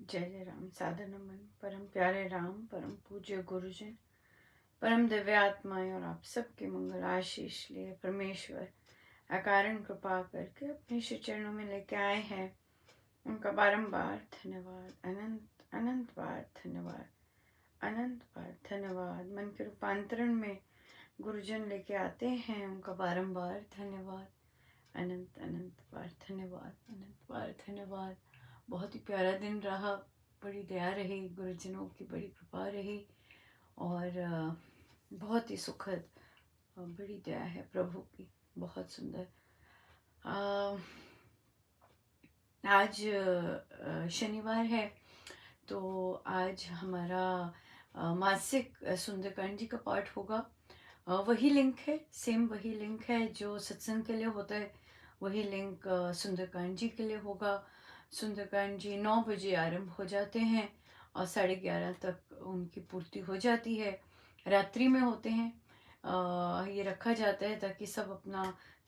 जय जय राम। सादर नमन परम प्यारे राम, परम पूज्य गुरुजन, परम दिव्य आत्माएं और आप सबके मंगल आशीष लिए परमेश्वर अकारण कृपा करके अपने श्री चरणों में लेके आए हैं। उनका बारंबार धन्यवाद, अनंत अनंत बार धन्यवाद, अनंत बार धन्यवाद। मन के रूपांतरण में गुरुजन लेके आते हैं, उनका बारंबार धन्यवाद, अनंत अनंत बार धन्यवाद, अनंत बार धन्यवाद। बहुत ही प्यारा दिन रहा, बड़ी दया रही, गुरुजनों की बड़ी कृपा रही और बहुत ही सुखद बड़ी दया है प्रभु की, बहुत सुंदर। आज शनिवार है, तो आज हमारा मासिक सुंदरकांड जी का पाठ होगा। वही लिंक है, सेम वही लिंक है जो सत्संग के लिए होता है, वही लिंक सुंदरकांड जी के लिए होगा। सुंदरकांड जी 9 बजे आरंभ हो जाते हैं और 11:30 तक उनकी पूर्ति हो जाती है। रात्रि में होते हैं। ये रखा जाता है ताकि सब अपना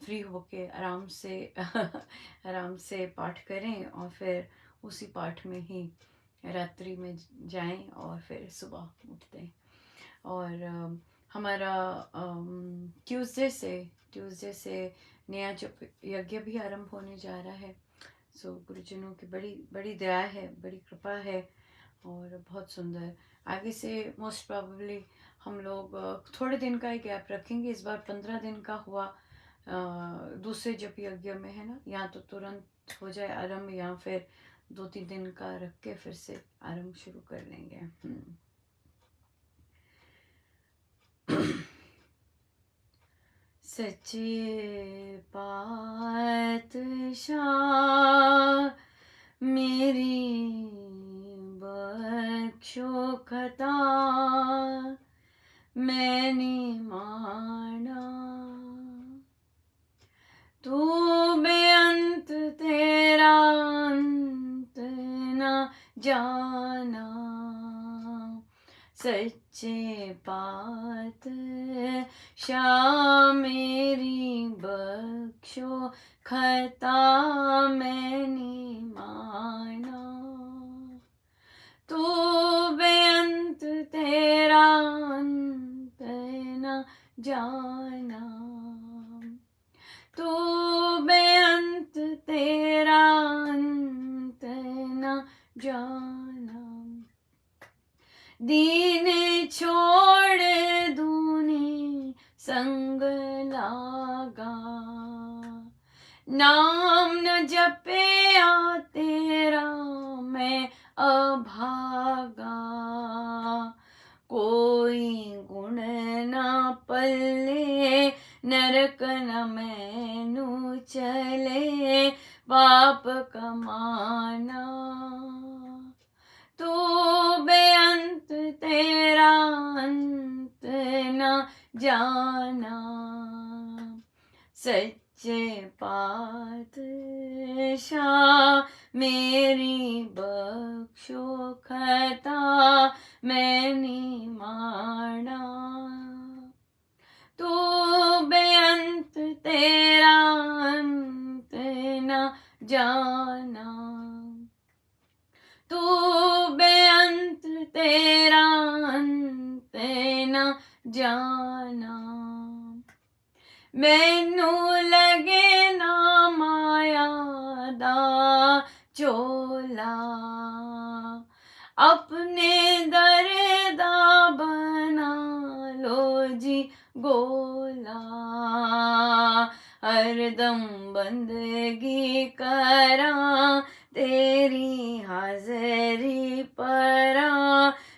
फ्री होके आराम से आराम से पाठ करें और फिर उसी पाठ में ही रात्रि में जाएं और फिर सुबह उठते हैं। और हमारा ट्यूसडे से नया जप यज्ञ भी आरंभ होने जा रहा है। सो गुरुजनों की बड़ी बड़ी दया है, बड़ी कृपा है और बहुत सुंदर। आगे से मोस्ट प्रोबेबली हम लोग थोड़े दिन का ही गैप रखेंगे। इस बार 15 दिन का हुआ दूसरे जप यज्ञ में, है ना। या तो तुरंत हो जाए आरंभ या फिर 2-3 दिन का रख के फिर से आरंभ शुरू कर लेंगे। सच्चे पातशाह मेरी बख्शो खता, मैंने माना तू बेअंत तेरा अंत न जाना। सच्चे पातशाह मेरी बख्शो खता, मैंने माना तू बेअंत तेरा अंत न जाना। तू बेअंत तेरा अंत न जाना। दीन छोड़ दूनी संग लागा, नाम न जपया तेरा मैं अभागा। कोई गुण न पल्ले नरक न मैनू चले, पाप कमाना तू बेअंत तेरा अंत न जाना। सच्चे पातशाह मेरी बख्शो खता, मैंने माना तू बेअंत तेरा अंत न जाना। तू बेअंत तेरा अंत न जाना। मैनू लगे ना माया दा चोला, अपने दर दा बना लो जी गोला। हरदम बंदगी करा तेरी हाजरी परा,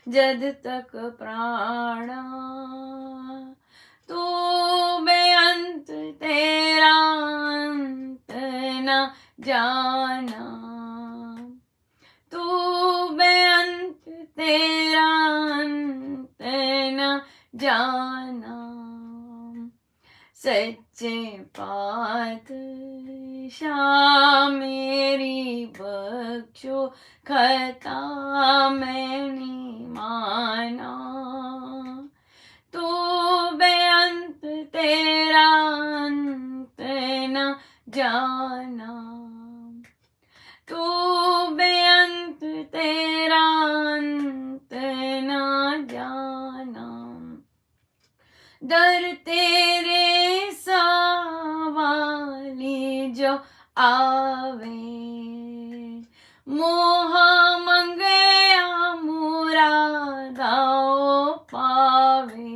जद तक प्राणा। तू बेअंत तेरा अंत न जाना। तू बेअंत तेरा अंत न जाना। सच्चे पातशाह मेरी बख्शो खता, मैंने माना तू बेअंत तेरा अंत न जाना। तू बेअंत तेरा दर तेरे सवाली जो आवे, मोह मंगया मुरादाओ पावे।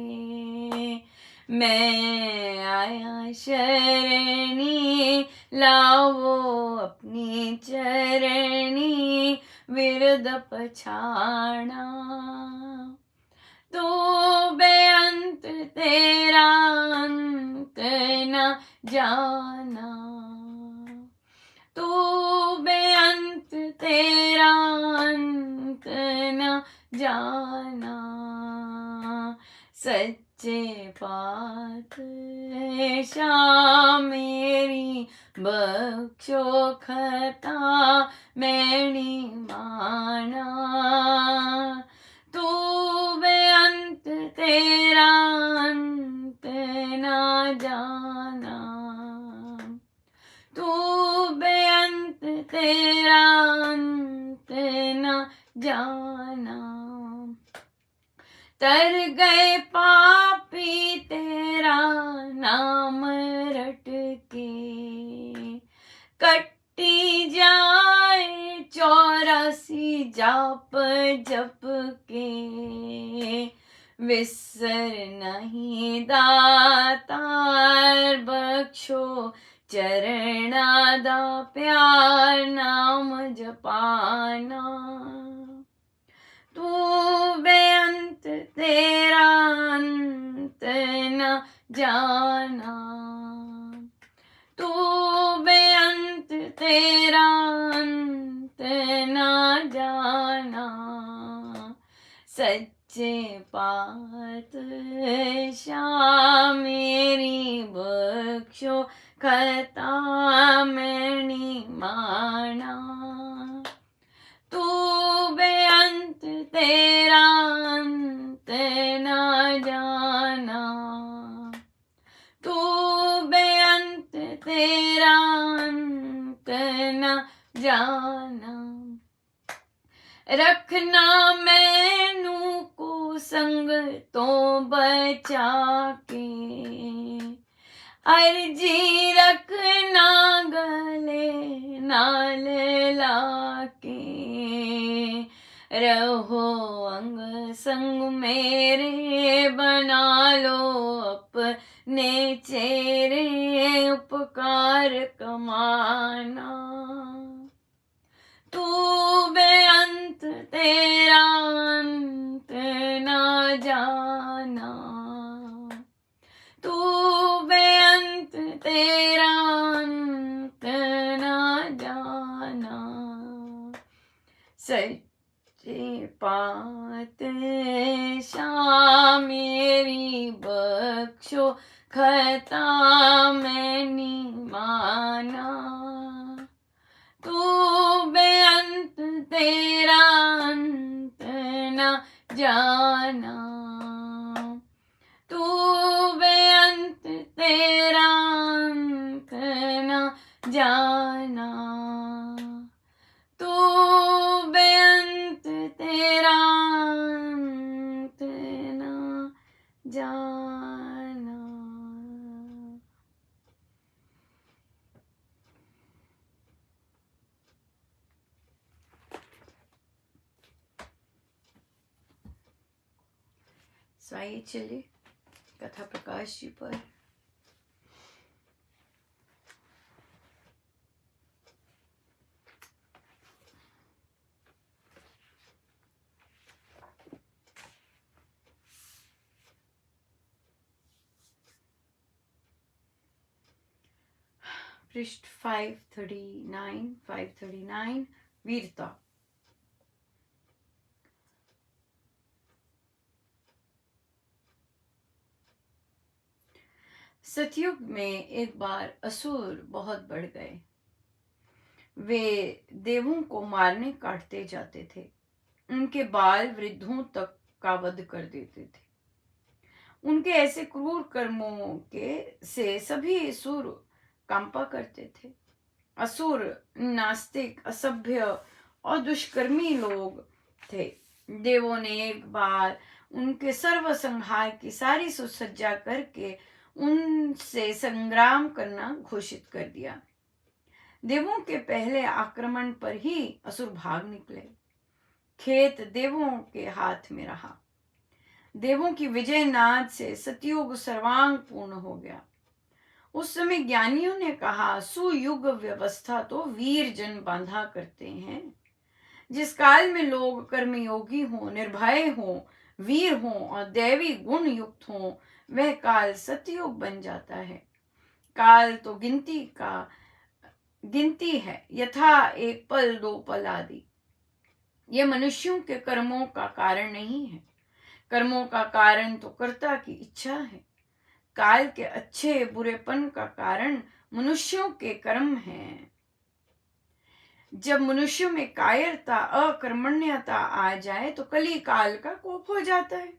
मैं आया शरणी, लावो अपनी चरणी, विरद पछाणा। तू बेअंत तेरा अंत न जाना, तू बेअंत तेरा अंत न जाना। सच्चे पातशाह मेरी बख्शो खता मैंने माना। तू बेअंत तेरा अंत न जाना, तू बेअंत तेरा अंत न जाना। तर गए पापी तेरा नाम रट के, कट्टी जाए 84 जाप जप के। विसर नहीं दातार बख्शो चरणा दा प्यार नाम जपाना। तू बेअंत तेरा अंत न जाना, तू बेअंत तेरा अंत न जाना। सच्चे पातशाह मेरी बख्शो खता मैंने माना। तू बेअंत तेरा अंत न जाना, तू बेअंत तेरा अंत न जाना। रखना मैनू को संग तो बचा के, अर्जी रखना गले नाल लाके। रहो अंग संग मेरे, बना लो अपने चेहरे, उपकार कमाना। तू बेअंत तेरा अंत न जाना, तू बेअंत तेरा अंत न जाना। सच्चे पातशाह मेरी बख्शो खता मैंने माना। तू बेअंत तेरा अंत न जाना, तू बेअंत तेरा अंत न जाना, तू बेअंत तेरा अंत न जाना। सो आइए चलिए कथा प्रकाश जी पर। पृष्ठ 539 वीरता। सतयुग में एक बार असुर बहुत बढ़ गए। वे देवों को मारने काटते जाते थे, उनके बाल वृद्धों तक का वध कर देते थे। उनके ऐसे क्रूर कर्मों के से सभी असुर कंपा करते थे। असुर नास्तिक, असभ्य और दुष्कर्मी लोग थे। देवों ने एक बार उनके सर्वसंहार की सारी सुसज्जा करके उनसे संग्राम करना घोषित कर दिया। देवों के पहले आक्रमण पर ही असुर भाग निकले। खेत देवों के हाथ में रहा। देवों की विजय नाद से सतयुग सर्वांग पूर्ण हो गया। उस समय ज्ञानियों ने कहा, सुयुग व्यवस्था तो वीर जन बांधा करते हैं। जिस काल में लोग कर्मयोगी हों, निर्भय हों, वीर हों और दैवी गुण युक्त हों, वह काल सतयुग बन जाता है। काल तो गिनती है, यथा एक पल दो पल आदि। ये मनुष्यों के कर्मों का कारण नहीं है। कर्मों का कारण तो कर्ता की इच्छा है। काल के अच्छे बुरेपन का कारण मनुष्यों के कर्म हैं। जब मनुष्यों में कायरता, अकर्मण्यता आ जाए तो कली काल का कोप हो जाता है।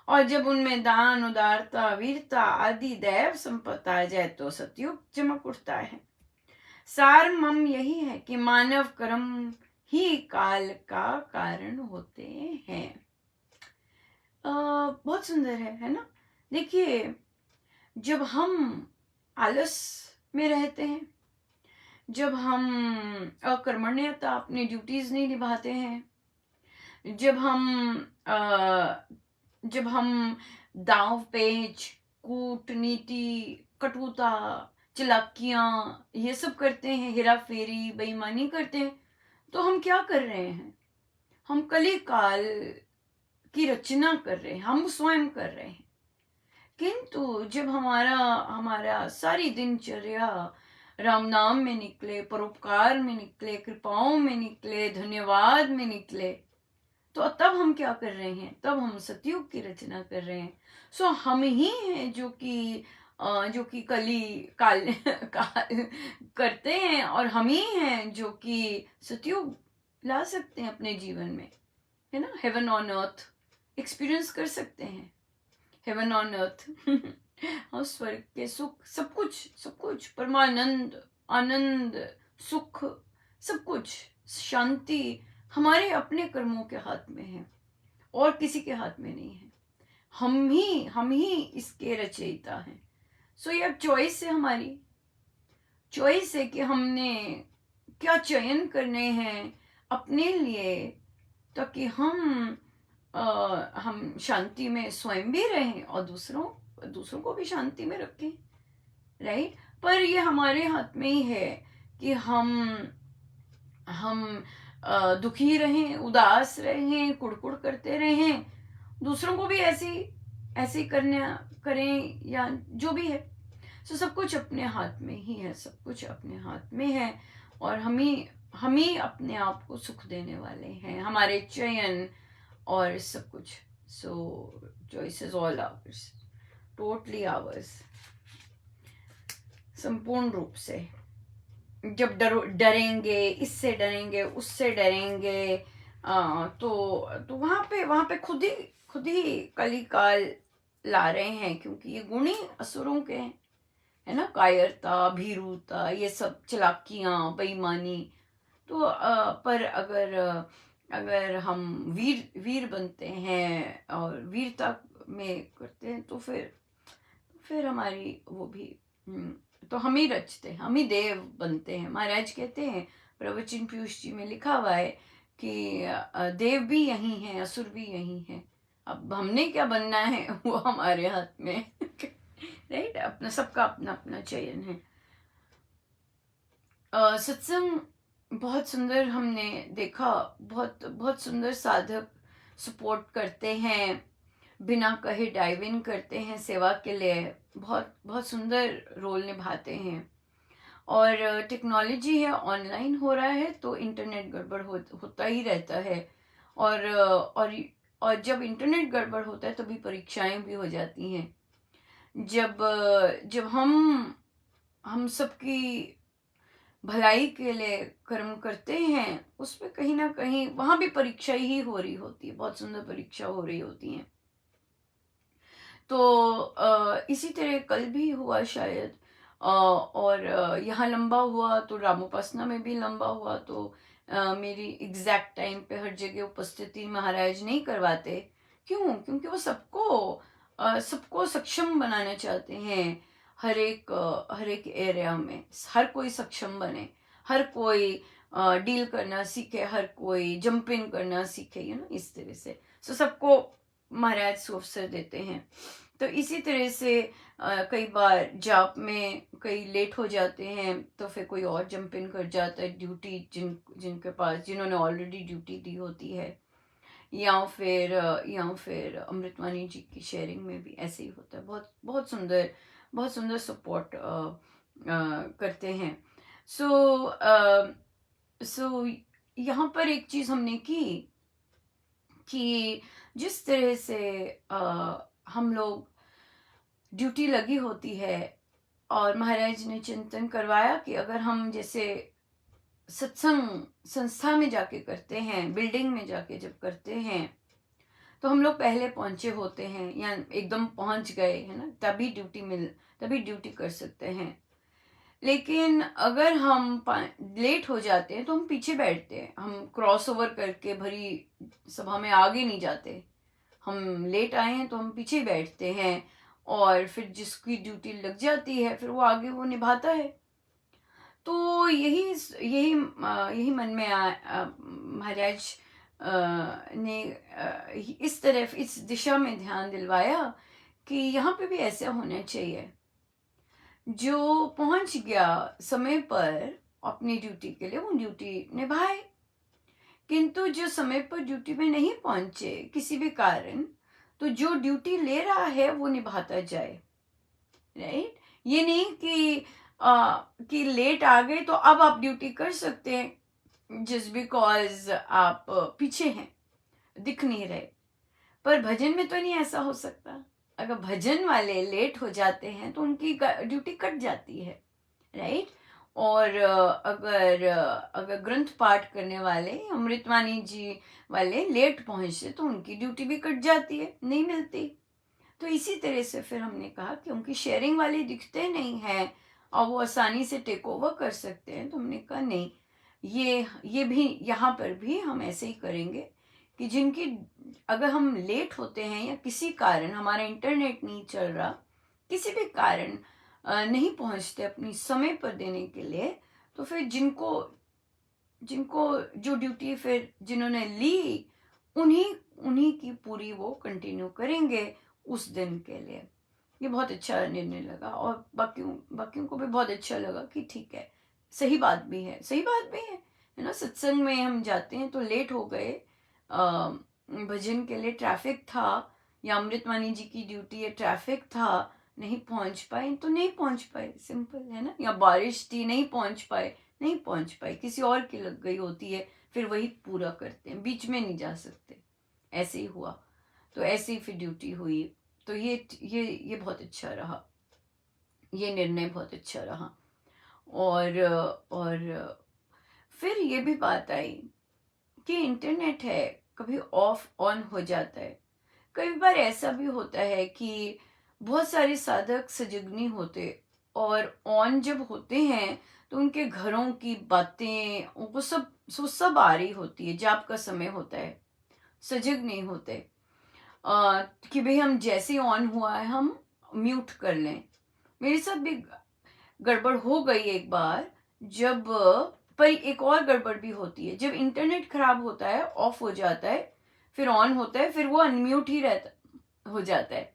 और जब उनमें दान, उदारता, वीरता आदि दैव संपत्ति आ जाए तो सतयुग चमक उठता है। सारमर्म यही है कि मानव कर्म ही काल का कारण होते हैं। बहुत सुंदर है ना। देखिए, जब हम आलस में रहते हैं, जब हम अकर्मण्यता, अपनी ड्यूटीज नहीं निभाते हैं, जब हम दांव पेच, कूटनीति, कटुता, चालाकियां ये सब करते हैं, हेरा फेरी, बेईमानी करते हैं, तो हम क्या कर रहे हैं? हम कली काल की रचना कर रहे हैं, हम स्वयं कर रहे हैं। किंतु जब हमारा सारी दिनचर्या राम नाम में निकले, परोपकार में निकले, कृपाओं में निकले, धन्यवाद में निकले, तो तब हम क्या कर रहे हैं? तब हम सतयुग की रचना कर रहे हैं। सो हम ही हैं जो कि कली काल करते हैं, और हम ही हैं जो कि सतयुग ला सकते हैं अपने जीवन में, है ना। हेवन ऑन अर्थ एक्सपीरियंस कर सकते हैं। हेवन ऑन अर्थ और स्वर्ग के सुख, सब कुछ परमानंद, आनंद, सुख, सब कुछ शांति हमारे अपने कर्मों के हाथ में है और किसी के हाथ में नहीं है। हम ही इसके रचयिता हैं। सो ये अब चॉइस है, हमारी चॉइस है कि हमने क्या चयन करने हैं अपने लिए, ताकि हम शांति में स्वयं भी रहें और दूसरों को भी शांति में रखें, राइट। पर ये हमारे हाथ में ही है कि हम दुखी रहें, उदास रहें, कुड़कुड़ करते रहें, दूसरों को भी ऐसे करें या जो भी है। तो सब कुछ अपने हाथ में ही है, सब कुछ अपने हाथ में है, और हम ही अपने आप को सुख देने वाले हैं, हमारे चयन और सब कुछ। सो choice is all hours, totally hours, संपूर्ण रूप से। जब डरेंगे, इससे डरेंगे, उससे डरेंगे, तो वहां पे खुद ही कली काल ला रहे हैं, क्योंकि ये गुण ही असुरों के हैं, है ना। कायरता, भीरुता, ये सब चालाकियां, बेईमानी। तो पर अगर हम वीर बनते हैं और वीरता में करते हैं, तो फिर हमारी वो भी तो हम ही रचते हैं, हम ही देव बनते हैं। महाराज कहते हैं, प्रवचन पीयूष जी में लिखा हुआ है कि देव भी यही हैं, असुर भी यही हैं। अब हमने क्या बनना है वो हमारे हाथ में राइट। अपना सबका अपना अपना चयन है। सत्संग बहुत सुंदर हमने देखा, बहुत बहुत सुंदर साधक सपोर्ट करते हैं, बिना कहे डाइव इन करते हैं सेवा के लिए, बहुत बहुत सुंदर रोल निभाते हैं। और टेक्नोलॉजी है, ऑनलाइन हो रहा है, तो इंटरनेट गड़बड़ होता ही रहता है। और जब इंटरनेट गड़बड़ होता है तभी परीक्षाएं भी हो जाती हैं। जब हम सबकी भलाई के लिए कर्म करते हैं, उसमें कहीं ना कहीं वहां भी परीक्षा ही हो रही होती है, बहुत सुंदर परीक्षा हो रही होती है। तो इसी तरह कल भी हुआ शायद, और यहाँ लंबा हुआ तो रामोपासना में भी लंबा हुआ। तो मेरी एग्जैक्ट टाइम पे हर जगह उपस्थिति महाराज नहीं करवाते, क्यों? क्योंकि वो सबको सक्षम बनाना चाहते हैं। हर एक एरिया में हर कोई सक्षम बने, हर कोई डील करना सीखे, हर कोई जंप इन करना सीखे, इस तरह से। सबको महाराज अवसर देते हैं। तो इसी तरह से कई बार जॉब में कई लेट हो जाते हैं, तो फिर कोई और जंप इन कर जाता है, ड्यूटी जिनके पास, जिन्होंने ऑलरेडी ड्यूटी दी होती है। या फिर अमृतवाणी जी की शेयरिंग में भी ऐसे ही होता है। बहुत बहुत सुंदर सपोर्ट करते हैं। सो यहाँ पर एक चीज हमने की कि जिस तरह से हम लोग ड्यूटी लगी होती है, और महाराज ने चिंतन करवाया कि अगर हम जैसे सत्संग संस्था में जाके करते हैं, बिल्डिंग में जाके जब करते हैं, तो हम लोग पहले पहुंचे होते हैं या एकदम पहुंच गए है ना, तभी ड्यूटी कर सकते हैं। लेकिन अगर हम लेट हो जाते हैं तो हम पीछे बैठते हैं, हम क्रॉस ओवर करके भरी सभा में आगे नहीं जाते। हम लेट आए हैं तो हम पीछे बैठते हैं, और फिर जिसकी ड्यूटी लग जाती है फिर वो आगे वो निभाता है। तो यही मन में महाराज ने इस तरफ, इस दिशा में ध्यान दिलवाया कि यहाँ पे भी ऐसा होना चाहिए। जो पहुंच गया समय पर अपनी ड्यूटी के लिए, वो ड्यूटी निभाए। किंतु जो समय पर ड्यूटी में नहीं पहुंचे किसी भी कारण, तो जो ड्यूटी ले रहा है वो निभाता जाए। राइट? ये नहीं कि लेट आ गए तो अब आप ड्यूटी कर सकते हैं जस्ट बिकॉज आप पीछे हैं, दिख नहीं रहे। पर भजन में तो नहीं ऐसा हो सकता। अगर भजन वाले लेट हो जाते हैं तो उनकी ड्यूटी कट जाती है। राइट? और अगर ग्रंथ पाठ करने वाले अमृतवाणी जी वाले लेट पहुंचे तो उनकी ड्यूटी भी कट जाती है, नहीं मिलती। तो इसी तरह से फिर हमने कहा कि उनकी शेयरिंग वाले दिखते नहीं हैं और वो आसानी से टेक ओवर कर सकते हैं, तो हमने कहा नहीं, ये भी यहाँ पर भी हम ऐसे ही करेंगे कि जिनकी, अगर हम लेट होते हैं या किसी कारण हमारा इंटरनेट नहीं चल रहा, किसी भी कारण नहीं पहुंचते अपनी समय पर देने के लिए, तो फिर जिनको जिनको जो ड्यूटी फिर जिन्होंने ली, उन्हीं उन्हीं की पूरी वो कंटिन्यू करेंगे उस दिन के लिए। ये बहुत अच्छा निर्णय लगा, और बाकियों को भी बहुत अच्छा लगा कि ठीक है, सही बात भी है, सही बात भी है ना। सत्संग में हम जाते हैं तो लेट हो गए, भजन के लिए ट्रैफिक था, या अमृतवाणी जी की ड्यूटी है, ट्रैफिक था, नहीं पहुंच पाए तो नहीं पहुंच पाए, सिंपल है ना। या बारिश थी, नहीं पहुंच पाए, किसी और की लग गई होती है, फिर वही पूरा करते हैं, बीच में नहीं जा सकते। ऐसे ही हुआ, तो ऐसे ही फिर ड्यूटी हुई। तो ये बहुत अच्छा रहा, ये निर्णय बहुत अच्छा रहा। और फिर ये भी बात आई कि इंटरनेट है, कभी ऑफ ऑन हो जाता है। कई बार ऐसा भी होता है कि बहुत सारे साधक सजग नहीं होते, और ऑन जब होते हैं तो उनके घरों की बातें उनको सब आ रही होती है, जाप का समय होता है, सजग नहीं होते। कि भाई हम जैसे ऑन हुआ है हम म्यूट कर लें। मेरे साथ भी गड़बड़ हो गई एक बार, जब पर एक और गड़बड़ भी होती है, जब इंटरनेट खराब होता है, ऑफ हो जाता है, फिर ऑन होता है, फिर वो अनम्यूट ही रहता हो जाता है।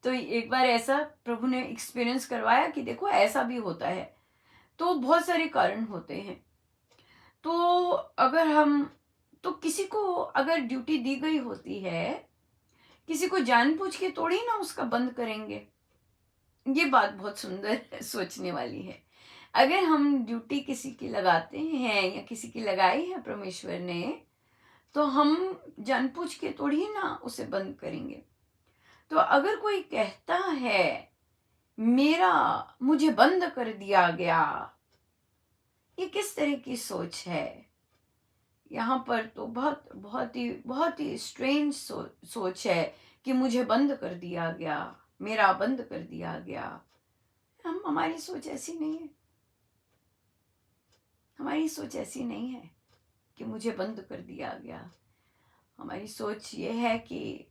तो एक बार ऐसा प्रभु ने एक्सपीरियंस करवाया कि देखो ऐसा भी होता है। तो बहुत सारे कारण होते हैं। तो अगर हम, तो किसी को अगर ड्यूटी दी गई होती है, किसी को जानबूझ के थोड़ी ना उसका बंद करेंगे। ये बात बहुत सुंदर सोचने वाली है। अगर हम ड्यूटी किसी की लगाते हैं या किसी की लगाई है परमेश्वर ने, तो हम जानबूझ के थोड़ी ना उसे बंद करेंगे। तो अगर कोई कहता है मुझे बंद कर दिया गया, ये किस तरह की सोच है? यहाँ पर तो बहुत ही स्ट्रेंज सोच है कि मुझे बंद कर दिया गया, मेरा बंद कर दिया गया। हमारी सोच ऐसी नहीं है। हमारी सोच ऐसी नहीं है कि मुझे बंद कर दिया गया। हमारी सोच ये है कि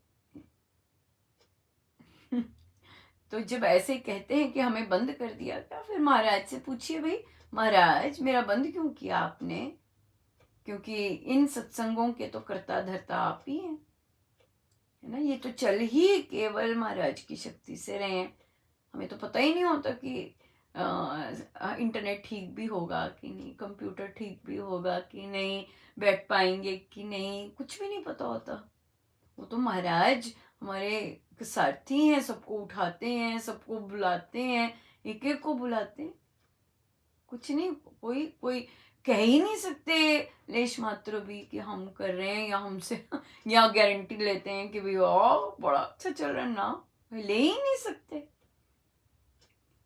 तो जब ऐसे कहते हैं कि हमें बंद कर दिया क्या, फिर महाराज से पूछिए, भाई महाराज मेरा बंद क्यों किया आपने? क्योंकि इन सत्संगों के तो कर्ता धर्ता आप ही हैं, है ना। ये तो चल ही केवल महाराज की शक्ति से रहे हैं। हमें तो पता ही नहीं होता कि इंटरनेट ठीक भी होगा कि नहीं, कंप्यूटर ठीक भी होगा कि नहीं, बैठ पाएंगे कि नहीं, कुछ भी नहीं पता होता। वो तो महाराज हमारे सारथी हैं, सबको उठाते हैं, सबको बुलाते हैं, एक एक को बुलाते हैं। कुछ नहीं, कोई कोई कह ही नहीं सकते लेश मात्र भी कि हम कर रहे हैं या हमसे या गारंटी लेते हैं कि भैया बड़ा अच्छा चल रहा है ना, ले ही नहीं सकते,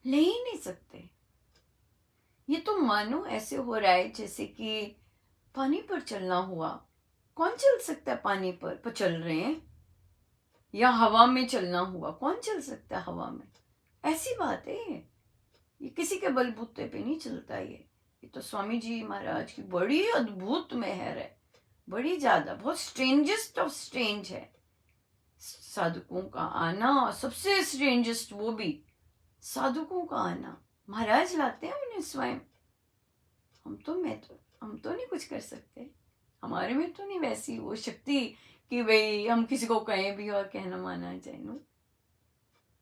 ले ही नहीं सकते। ये तो मानो ऐसे हो रहा है जैसे कि पानी पर चलना हुआ। कौन चल सकता है पानी पर चल रहे हैं? या हवा में चलना हुआ, कौन चल सकता है हवा में? ऐसी बात है ये किसी के बलबूते पे नहीं चलता। ये तो स्वामी जी महाराज की बड़ी अद्भुत मेहर है, बड़ी ज्यादा, बहुत स्ट्रेंजेस्ट ऑफ स्ट्रेंज है। साधुकों का आना सबसे स्ट्रेंजेस्ट, वो भी साधुकों का आना। महाराज लाते हैं उन्हें स्वयं। हम तो नहीं कुछ कर सकते, हमारे में तो नहीं वैसी वो शक्ति कि भाई हम किसी को कहें भी और कहना माना जाए। No,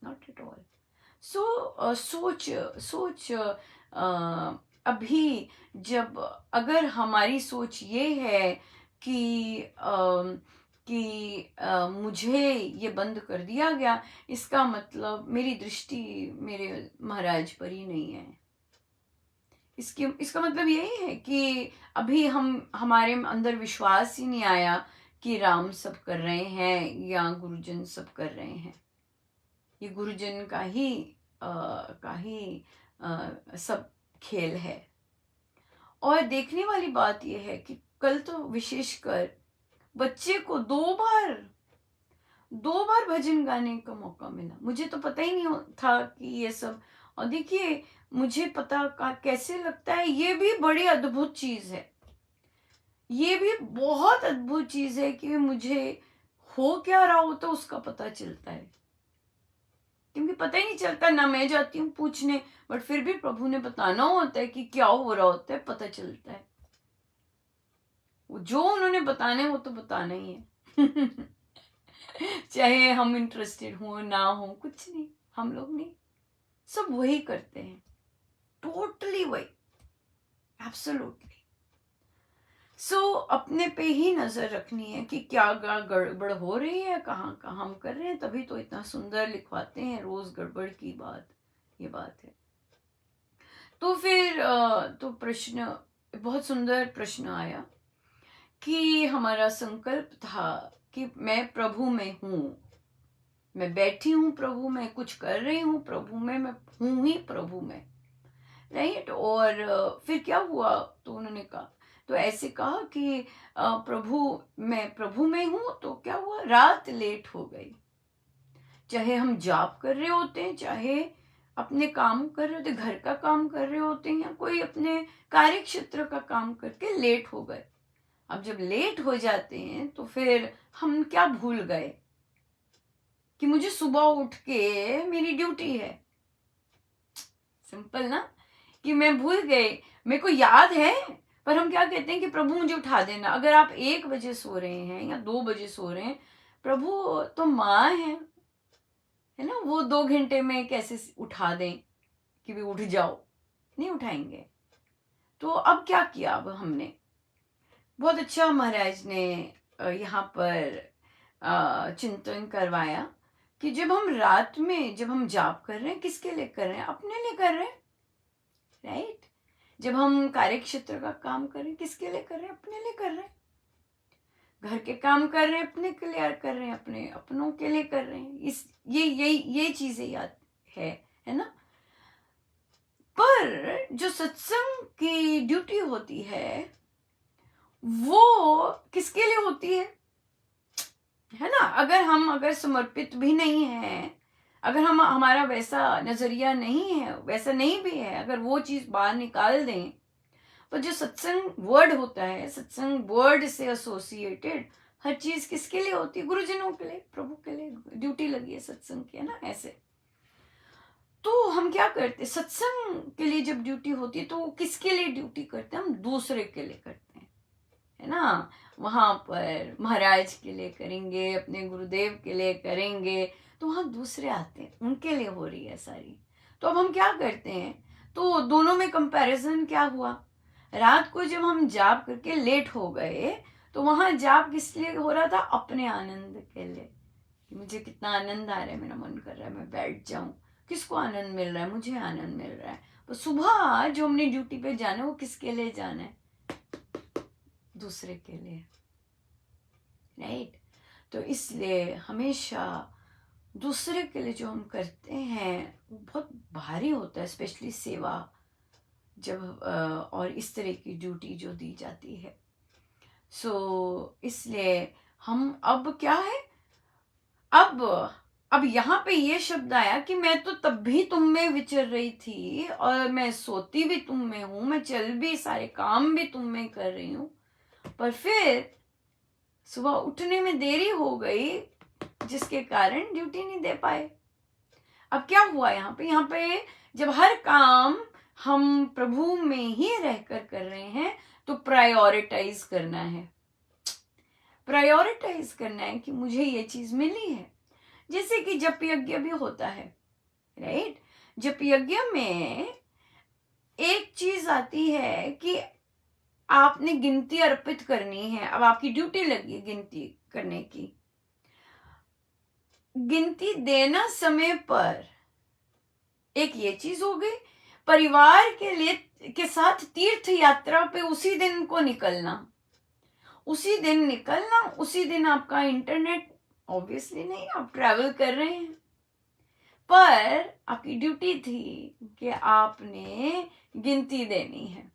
not at all. सोच सोच अभी जब अगर हमारी सोच ये है कि मुझे ये बंद कर दिया गया, इसका मतलब मेरी दृष्टि मेरे महाराज पर ही नहीं है। इसका मतलब यही है कि अभी हमारे अंदर विश्वास ही नहीं आया कि राम सब कर रहे हैं या गुरुजन सब कर रहे हैं। ये गुरुजन का ही सब खेल है। और देखने वाली बात यह है कि कल तो विशेषकर बच्चे को दो बार भजन गाने का मौका मिला। मुझे तो पता ही नहीं था कि ये सब, और देखिए मुझे पता कैसे लगता है, ये भी बड़ी अद्भुत चीज है। ये भी बहुत अद्भुत चीज है कि मुझे हो क्या रहा हो तो उसका पता चलता है, क्योंकि पता ही नहीं चलता ना। मैं जाती हूँ पूछने, बट फिर भी प्रभु ने बताना होता है कि क्या हो रहा होता है, पता चलता है। जो उन्होंने बताना है वो तो बताना ही है। चाहे हम इंटरेस्टेड हो ना हो, कुछ नहीं, हम लोग नहीं, सब वही करते हैं, टोटली वही, एब्सोल्युटली। अपने पे ही नजर रखनी है कि क्या गड़बड़ हो रही है, कहाँ कहाँ हम कर रहे हैं, तभी तो इतना सुंदर लिखवाते हैं रोज गड़बड़ की बात। ये बात है। तो फिर तो प्रश्न, बहुत सुंदर प्रश्न आया कि हमारा संकल्प था कि मैं प्रभु में हूं, मैं बैठी हूं प्रभु में, कुछ कर रही हूं प्रभु में, मैं हूं ही प्रभु में, राइट। और फिर क्या हुआ, तो उन्होंने कहा, तो ऐसे कहा कि मैं प्रभु में हूं, तो क्या हुआ, रात लेट हो गई। चाहे हम जाप कर रहे होते हैं, चाहे अपने काम कर रहे होते, घर का काम कर रहे होते हैं, या कोई अपने कार्य क्षेत्र का काम करके लेट हो गए। अब जब लेट हो जाते हैं तो फिर हम क्या भूल गए कि मुझे सुबह उठ के मेरी ड्यूटी है। सिंपल ना, कि मैं भूल गए, मेरे को याद है, पर हम क्या कहते हैं कि प्रभु मुझे उठा देना। अगर आप 1 बजे सो रहे हैं या 2 बजे सो रहे हैं, प्रभु तो माँ है ना, वो 2 घंटे में कैसे उठा दें कि भी उठ जाओ, नहीं उठाएंगे। तो अब क्या किया, अब हमने बहुत अच्छा महाराज ने यहाँ पर चिंतन करवाया कि जब हम रात में जब हम जाप कर रहे हैं, किसके लिए कर रहे हैं, अपने लिए कर रहे हैं, राइट। जब हम कार्य क्षेत्र का काम कर रहे हैं, किसके लिए कर रहे हैं, अपने लिए कर रहे हैं। घर के काम कर रहे हैं, अपने के लिए कर रहे हैं, अपने अपनों के लिए कर रहे हैं। ये चीजें याद है ना। पर जो सत्संग की ड्यूटी होती है वो किसके लिए होती है ना। अगर समर्पित भी नहीं है, अगर हमारा वैसा नजरिया नहीं है, वैसा नहीं भी है, अगर वो चीज बाहर निकाल दें, तो जो सत्संग वर्ड होता है, सत्संग वर्ड से एसोसिएटेड हर चीज किसके लिए होती है? गुरुजनों के लिए, प्रभु के लिए ड्यूटी लगी है सत्संग की, है ना? ऐसे तो हम क्या करते, सत्संग के लिए जब ड्यूटी होती है तो किसके लिए ड्यूटी करते हैं? हम दूसरे के लिए करते हैं, है ना? वहां पर महाराज के लिए करेंगे, अपने गुरुदेव के लिए करेंगे, तो वहां दूसरे आते हैं, उनके लिए हो रही है सारी। तो अब हम क्या करते हैं, तो दोनों में कंपैरिजन क्या हुआ? रात को जब हम जाप करके लेट हो गए, तो वहां जाप किस लिए हो रहा था? अपने आनंद के लिए, कि मुझे कितना आनंद आ रहा है, मेरा मन कर रहा है मैं बैठ जाऊं। किसको आनंद मिल रहा है? मुझे आनंद मिल रहा है। तो सुबह जो हमने ड्यूटी पे जाना है वो किसके लिए जाना है? दूसरे के लिए, राइट? तो इसलिए हमेशा दूसरे के लिए जो हम करते हैं वो बहुत भारी होता है, स्पेशली सेवा जब और इस तरह की ड्यूटी जो दी जाती है। सो इसलिए हम अब क्या है, अब यहाँ पे ये शब्द आया कि मैं तो तब भी तुम में विचर रही थी, और मैं सोती भी तुम में हूं, मैं चल भी, सारे काम भी तुम में कर रही हूं, पर फिर सुबह उठने में देरी हो गई, जिसके कारण ड्यूटी नहीं दे पाए। अब क्या हुआ यहाँ पे जब हर काम हम प्रभु में ही रहकर कर रहे हैं, तो प्रायोरिटाइज करना है, प्रायोरिटाइज करना है कि मुझे ये चीज मिली है। जैसे कि जप यज्ञ भी होता है, राइट? जप यज्ञ में एक चीज आती है कि आपने गिनती अर्पित करनी है। अब आपकी ड्यूटी लगी गिनती करने की, गिनती देना समय पर, एक ये चीज हो गई। परिवार के लिए के साथ तीर्थ यात्रा पे उसी दिन को निकलना, उसी दिन निकलना, उसी दिन आपका इंटरनेट, ऑब्वियसली नहीं, आप ट्रैवल कर रहे हैं, पर आपकी ड्यूटी थी कि आपने गिनती देनी है।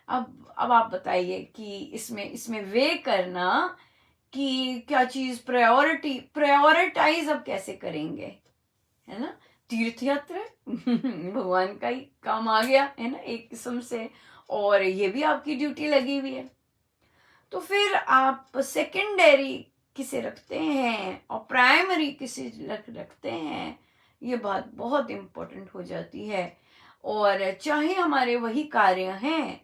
अब आप बताइए कि इसमें इसमें वे करना कि क्या चीज प्रायोरिटाइज अब कैसे करेंगे, है ना? तीर्थ यात्रा भगवान का ही काम आ गया, है ना, एक किस्म से, और ये भी आपकी ड्यूटी लगी हुई है। तो फिर आप सेकेंडरी किसे रखते हैं और प्राइमरी किसे रखते हैं, ये बात बहुत इम्पोर्टेंट हो जाती है। और चाहे हमारे वही कार्य हैं,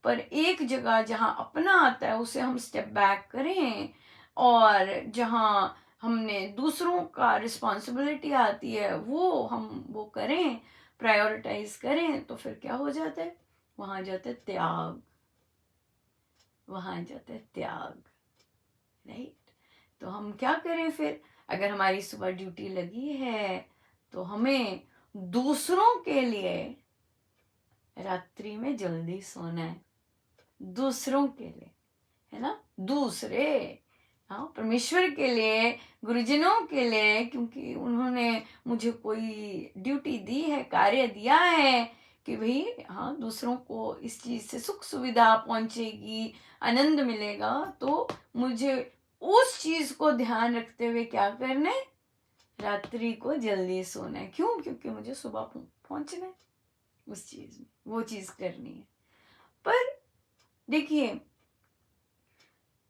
पर एक जगह जहाँ अपना आता है उसे हम स्टेप बैक करें, और जहाँ हमने दूसरों का रिस्पॉन्सिबिलिटी आती है वो हम वो करें, प्रायोरिटाइज करें, तो फिर क्या हो जाता है? वहाँ जाता है त्याग, वहाँ जाता है त्याग, राइट? तो हम क्या करें फिर? अगर हमारी सुबह ड्यूटी लगी है तो हमें दूसरों के लिए रात्रि में जल्दी सोना है, दूसरों के लिए, है ना? दूसरे, हाँ, परमेश्वर के लिए, गुरुजनों के लिए, क्योंकि उन्होंने मुझे कोई ड्यूटी दी है, कार्य दिया है कि भाई हाँ, दूसरों को इस चीज से सुख सुविधा पहुंचेगी, आनंद मिलेगा, तो मुझे उस चीज को ध्यान रखते हुए क्या करना है? रात्रि को जल्दी सोना है। क्यों? क्योंकि मुझे सुबह पहुंचना है उस चीज में, वो चीज करनी है। पर देखिए,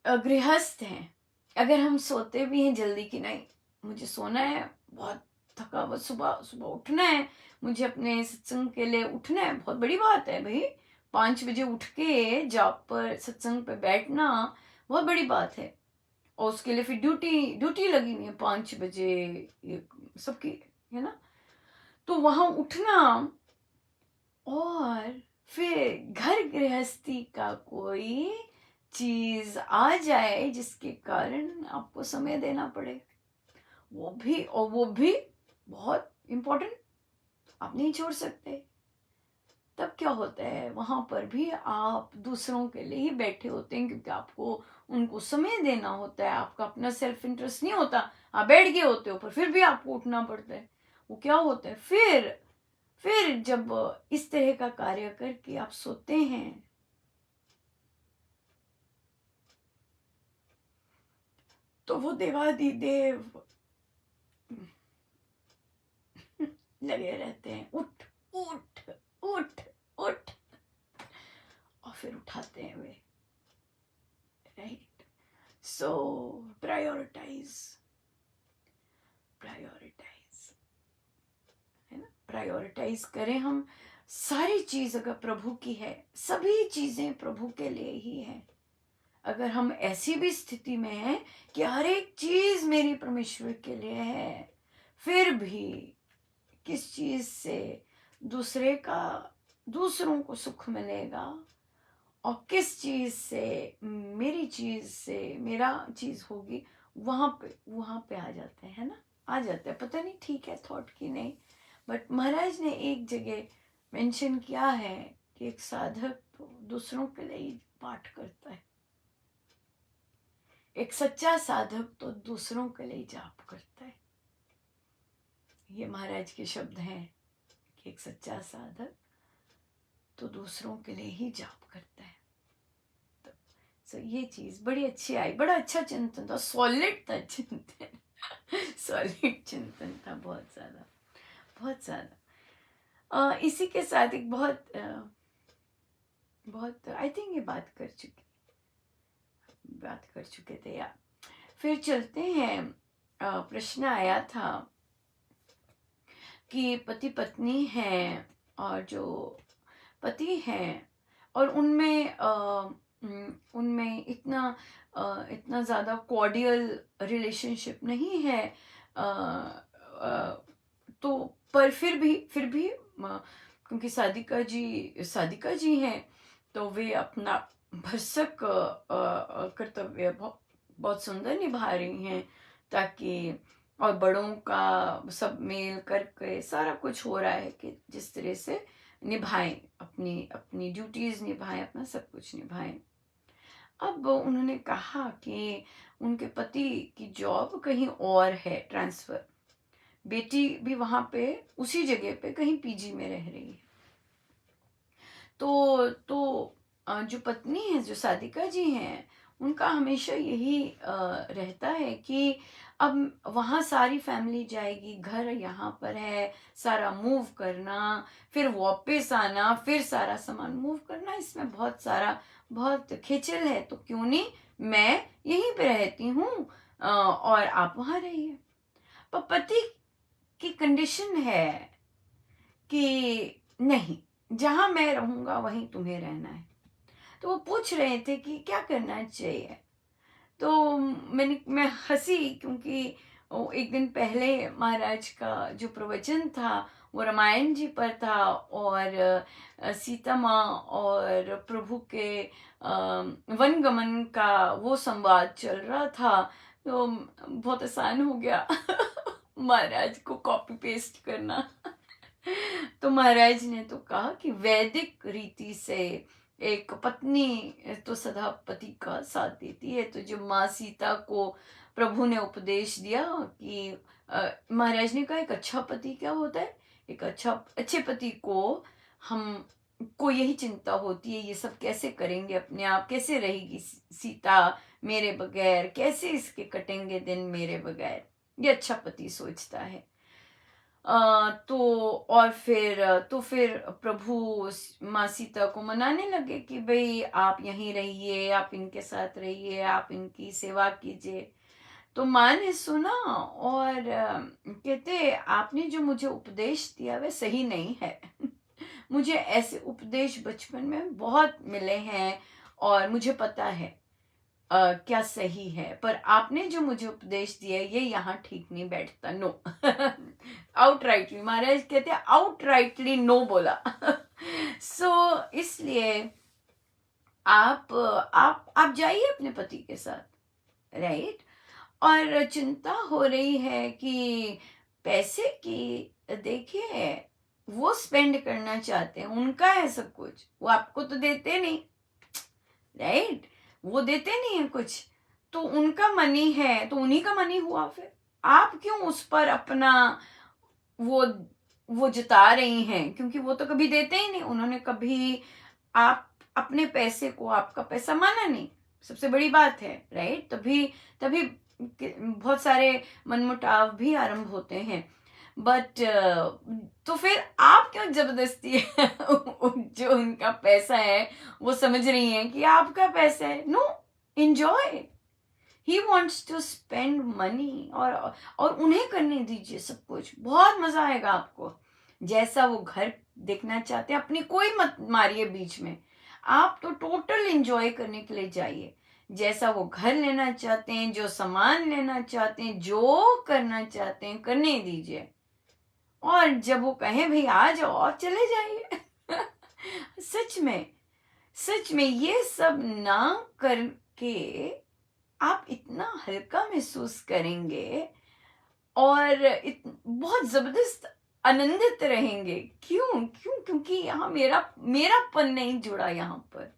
गृहस्थ हैं, अगर हम सोते भी हैं जल्दी कि नहीं मुझे सोना है, बहुत थकावट, सुबह सुबह उठना है, मुझे अपने सत्संग के लिए उठना है, बहुत बड़ी बात है भाई, 5 बजे उठ के जॉब पर सत्संग पे बैठना बहुत बड़ी बात है, और उसके लिए फिर ड्यूटी ड्यूटी लगी हुई है 5 बजे सबकी, है ना? तो वहां उठना, और फिर घर गृहस्थी का कोई चीज आ जाए जिसके कारण आपको समय देना पड़े, वो भी बहुत इम्पोर्टेंट, आप नहीं छोड़ सकते, तब क्या होता है? वहां पर भी आप दूसरों के लिए ही बैठे होते हैं, क्योंकि आपको उनको समय देना होता है, आपका अपना सेल्फ इंटरेस्ट नहीं होता, आप बैठ गए होते हो पर फिर भी आपको उठना पड़ता है। वो क्या होता है फिर जब इस तरह का कार्य करके आप सोते हैं, तो वो देवादिदेव लगे रहते हैं, उठ उठ उठ उठ, और फिर उठाते हैं वे, राइट? सो प्रायोरिटाइज, है ना, प्रायोरिटाइज करें हम। सारी चीज अगर प्रभु की है, सभी चीजें प्रभु के लिए ही है। अगर हम ऐसी भी स्थिति में हैं कि हर एक चीज मेरी परमेश्वर के लिए है, फिर भी किस चीज से दूसरों को सुख मिलेगा और किस चीज से मेरी चीज से मेरा चीज होगी, वहां पे आ जाते हैं ना, आ जाते हैं। पता नहीं ठीक है थॉट की नहीं, बट महाराज ने एक जगह मेंशन किया है कि एक साधक तो दूसरों के लिए ही पाठ करता है, एक सच्चा साधक तो दूसरों के लिए जाप करता है। ये महाराज के शब्द हैं कि एक सच्चा साधक तो दूसरों के लिए ही जाप करता है। तो ये चीज बड़ी अच्छी आई, बड़ा अच्छा चिंतन था, सॉलिड था चिंतन सॉलिड चिंतन था, बहुत ज्यादा। इसी के साथ एक बहुत आई थिंक ये बात कर चुके थे यार। फिर चलते हैं, प्रश्न आया था कि पति पत्नी हैं और जो पति हैं और उनमें इतना ज़्यादा कॉर्डियल रिलेशनशिप नहीं है, तो पर फिर भी क्योंकि साधिका जी हैं तो वे अपना भरसक कर्तव्य बहुत सुंदर निभा रही हैं, ताकि और बड़ों का सब मेल करके सारा कुछ हो रहा है कि जिस तरह से निभाएं, अपनी ड्यूटीज निभाएं, अपना सब कुछ निभाएं। अब उन्होंने कहा कि उनके पति की जॉब कहीं और है, ट्रांसफर, बेटी भी वहां पे उसी जगह पे कहीं पीजी में रह रही है। तो जो पत्नी है, जो साधिका जी हैं, उनका हमेशा यही रहता है कि अब वहाँ सारी फैमिली जाएगी, घर यहाँ पर है, सारा मूव करना, फिर वापस आना, फिर सारा सामान मूव करना, इसमें बहुत खिचल है, तो क्यों नहीं मैं यहीं पे रहती हूँ और आप वहाँ रहिए। पर पति की कंडीशन है कि नहीं, जहाँ मैं रहूँगा वहीं तुम्हें रहना है। तो वो पूछ रहे थे कि क्या करना चाहिए। तो मैं हंसी, क्योंकि एक दिन पहले महाराज का जो प्रवचन था वो रामायण जी पर था और सीता माँ और प्रभु के वनगमन का वो संवाद चल रहा था, तो बहुत आसान हो गया महाराज को कॉपी पेस्ट करना तो महाराज ने तो कहा कि वैदिक रीति से एक पत्नी तो सदा पति का साथ देती है। तो जो माँ सीता को प्रभु ने उपदेश दिया कि महाराज ने कहा एक अच्छा पति क्या होता है, एक अच्छे पति को हमको यही चिंता होती है, ये सब कैसे करेंगे, अपने आप कैसे रहेगी सीता मेरे बगैर, कैसे इसके कटेंगे दिन मेरे बगैर, ये अच्छा पति सोचता है। तो फिर प्रभु माँ सीता को मनाने लगे कि भाई आप यहीं रहिए, आप इनके साथ रहिए, आप इनकी सेवा कीजिए। तो माँ ने सुना और कहते आपने जो मुझे उपदेश दिया वह सही नहीं है मुझे ऐसे उपदेश बचपन में बहुत मिले हैं और मुझे पता है क्या सही है, पर आपने जो मुझे उपदेश दिया ये यहाँ ठीक नहीं बैठता। नो आउटराइटली महाराज कहते हैं, आउटराइटली नो बोला सो इसलिए आप जाइए अपने पति के साथ, राइट। और चिंता हो रही है कि पैसे की, देखिए वो स्पेंड करना चाहते हैं, उनका है सब कुछ, वो आपको तो देते नहीं, राइट, वो देते नहीं है कुछ, तो उनका मनी है, तो उन्हीं का मनी हुआ, फिर आप क्यों उस पर अपना वो जता रही हैं, क्योंकि वो तो कभी देते ही नहीं, उन्होंने कभी आप अपने पैसे को आपका पैसा माना नहीं, सबसे बड़ी बात है, राइट। तभी बहुत सारे मनमुटाव भी आरंभ होते हैं, बट तो फिर आप क्यों जबरदस्ती जो उनका पैसा है वो समझ रही हैं कि आपका पैसा है। No, enjoy, he wants to spend money, और उन्हें करने दीजिए सब कुछ, बहुत मजा आएगा आपको। जैसा वो घर देखना चाहते हैं, अपनी कोई मत मारिए बीच में, आप तो टोटल एंजॉय करने के लिए जाइए। जैसा वो घर लेना चाहते हैं, जो सामान लेना चाहते हैं, जो करना चाहते हैं, करने दीजिए। और जब वो कहें भाई आ जाओ, और चले जाइए। सच में, सच में ये सब ना करके आप इतना हल्का महसूस करेंगे, और बहुत जबरदस्त आनंदित रहेंगे। क्यों क्यों? क्योंकि यहाँ मेरापन नहीं जुड़ा यहाँ पर।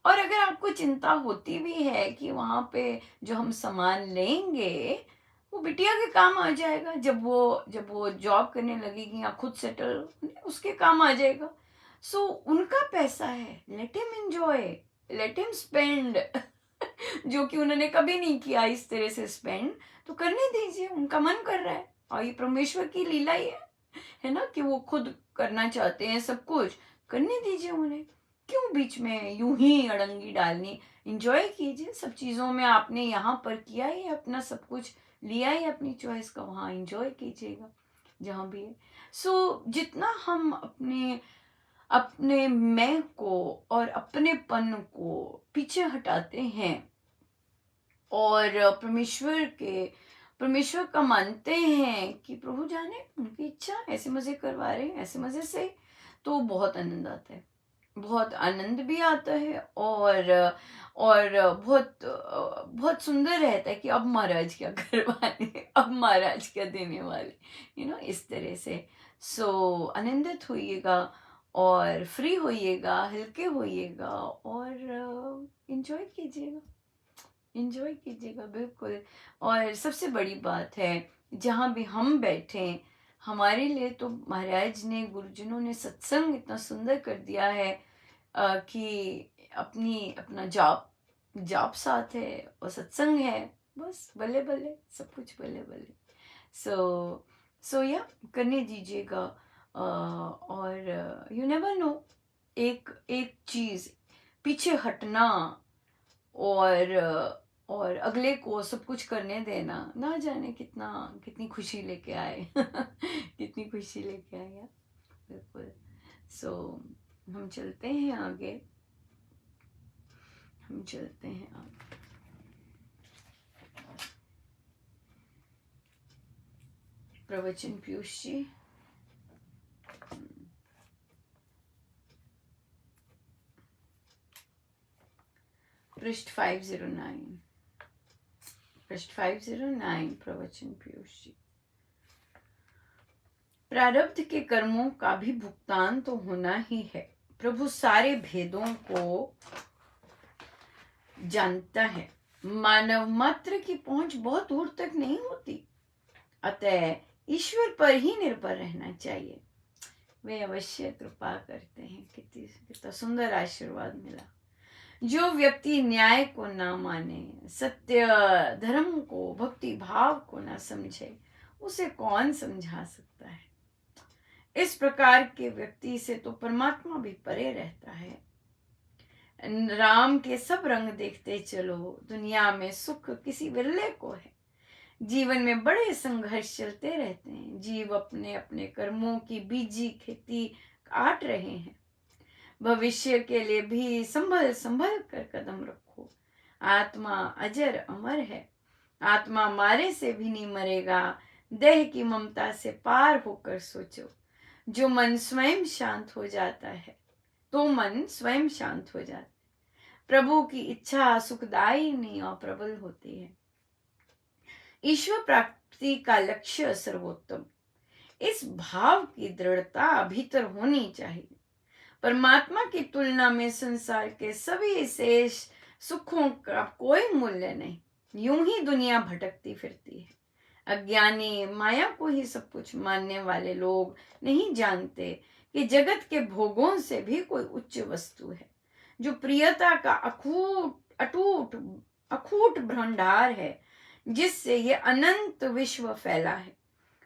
और अगर आपको चिंता होती भी है कि वहां पे जो हम सामान लेंगे वो बिटिया के काम आ जाएगा, जब वो जॉब करने लगेगी या खुद सेटल, उसके काम आ जाएगा। सो उनका पैसा है, let him enjoy, let him spend. जो कि उन्होंने कभी नहीं किया इस तरह से स्पेंड, तो करने दीजिए, उनका मन कर रहा है। और ये परमेश्वर की लीला ही है ना, कि वो खुद करना चाहते हैं सब कुछ, करने दीजिए उन्हें। क्यों बीच में यूं ही अड़ंगी डालनी? इंजॉय कीजिए सब चीज़ों में। आपने यहाँ पर किया ही अपना सब कुछ, लिया ही अपनी चॉइस का, वहाँ इंजॉय कीजिएगा जहाँ भी है। सो जितना हम अपने अपने मैं को और अपनेपन को पीछे हटाते हैं, और परमेश्वर का मानते हैं कि प्रभु जाने उनकी इच्छा, ऐसे मजे करवा रहे हैं, ऐसे मजे से, तो बहुत आनंद आता है। बहुत आनंद भी आता है, और बहुत बहुत सुंदर रहता है कि अब महाराज क्या करवाने, अब महाराज क्या देने वाले, इस तरह से। सो आनंदित होइएगा, और फ्री होइएगा, हल्के होइएगा, और इंजॉय कीजिएगा, इंजॉय कीजिएगा बिल्कुल। और सबसे बड़ी बात है, जहाँ भी हम बैठे, हमारे लिए तो महाराज ने, गुरुजनों ने सत्संग इतना सुंदर कर दिया है, कि अपना जाप जाप साथ है और सत्संग है, बस बल्ले बल्ले, सब कुछ बल्ले बल्ले। सो या करने दीजिएगा। और यू नेवर नो, एक एक चीज पीछे हटना, और अगले को सब कुछ करने देना, ना जाने कितनी खुशी लेके आए। कितनी खुशी लेके आए यार, बिल्कुल। सो हम चलते हैं आगे, हम चलते हैं आगे। प्रवचन पीयूष जी, पृष्ठ 509, पृष्ठ 509, प्रवचन पीयूष जी। प्रारब्ध के कर्मों का भी भुगतान तो होना ही है। प्रभु सारे भेदों को जानता है। मानव मात्र की पहुंच बहुत दूर तक नहीं होती, अतः ईश्वर पर ही निर्भर रहना चाहिए। वे अवश्य कृपा करते हैं। कितना सुंदर आशीर्वाद मिला। जो व्यक्ति न्याय को ना माने, सत्य धर्म को, भक्ति भाव को ना समझे, उसे कौन समझा सकता है? इस प्रकार के व्यक्ति से तो परमात्मा भी परे रहता है। राम के सब रंग देखते चलो, दुनिया में सुख किसी विरले को है। जीवन में बड़े संघर्ष चलते रहते हैं। जीव अपने अपने कर्मों की बीजी खेती काट रहे हैं। भविष्य के लिए भी संभल संभल कर कदम रखो। आत्मा अजर अमर है। आत्मा मारे से भी नहीं मरेगा। देह की ममता से पार होकर सोचो। जो मन स्वयं शांत हो जाता है, तो मन स्वयं शांत हो जाता है। प्रभु की इच्छा सुखदायी नहीं और प्रबल होती है। ईश्वर प्राप्ति का लक्ष्य सर्वोत्तम। इस भाव की दृढ़ता भीतर होनी चाहिए। परमात्मा की तुलना में संसार के सभी शेष सुखों का कोई मूल्य नहीं। यूं ही दुनिया भटकती फिरती है। अज्ञानी माया को ही सब कुछ मानने वाले लोग नहीं जानते कि जगत के भोगों से भी कोई उच्च वस्तु है, जो प्रियता का अटूट अखूट भंडार है, जिससे ये अनंत विश्व फैला है,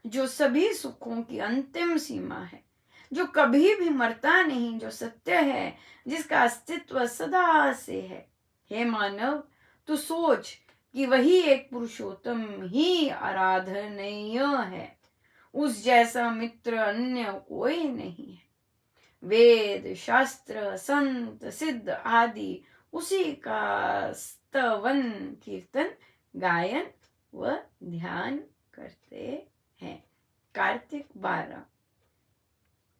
जो सभी सुखों की अंतिम सीमा है, जो कभी भी मरता नहीं, जो सत्य है, जिसका अस्तित्व सदा से है। हे मानव, तू सोच कि वही एक पुरुषोत्तम ही आराधनीय है, उस जैसा मित्र अन्य कोई नहीं है। वेद शास्त्र संत सिद्ध आदि उसी का स्तवन कीर्तन गायन व ध्यान करते हैं। कार्तिक 12,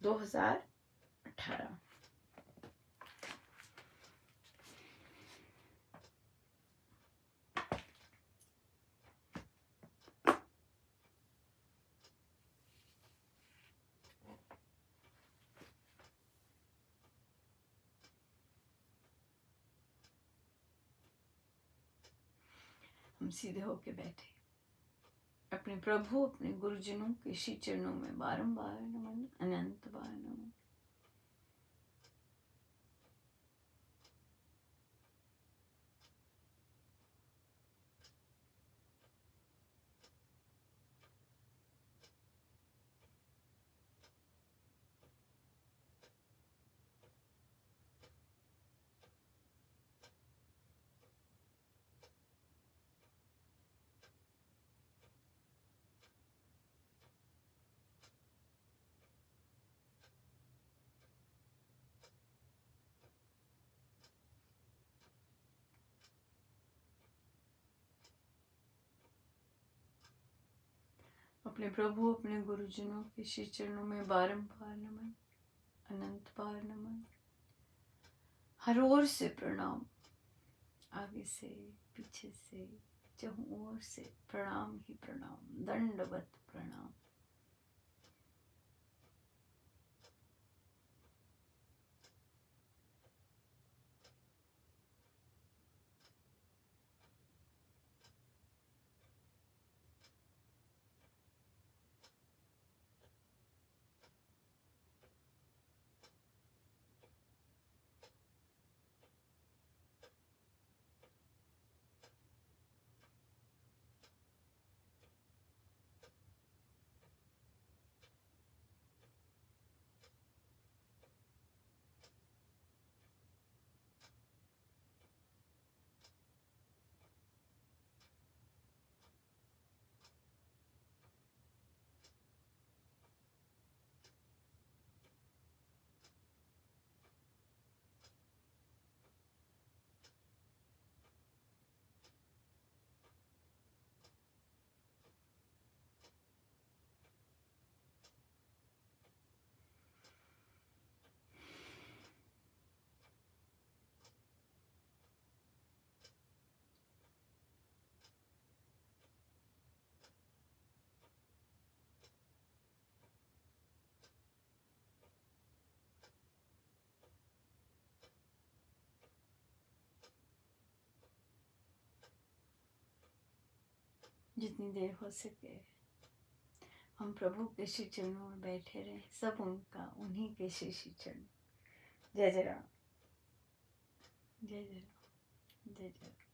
2018। हम सीधे होके बैठे, अपने प्रभु अपने गुरुजनों के श्री चरणों में बारंबार नमन, अनंत बार नमन। अपने प्रभु अपने गुरुजनों के श्री चरणों में बारंबार नमन, अनंत बार नमन। हर ओर से प्रणाम, आगे से पीछे से चहुं ओर से प्रणाम ही प्रणाम, दंडवत प्रणाम। जितनी देर हो सके हम प्रभु के श्री चरणों में बैठे रहे, सब उनका, उन्हीं के श्री चरण। जय जय राम, जय जय राम, जय जय राम।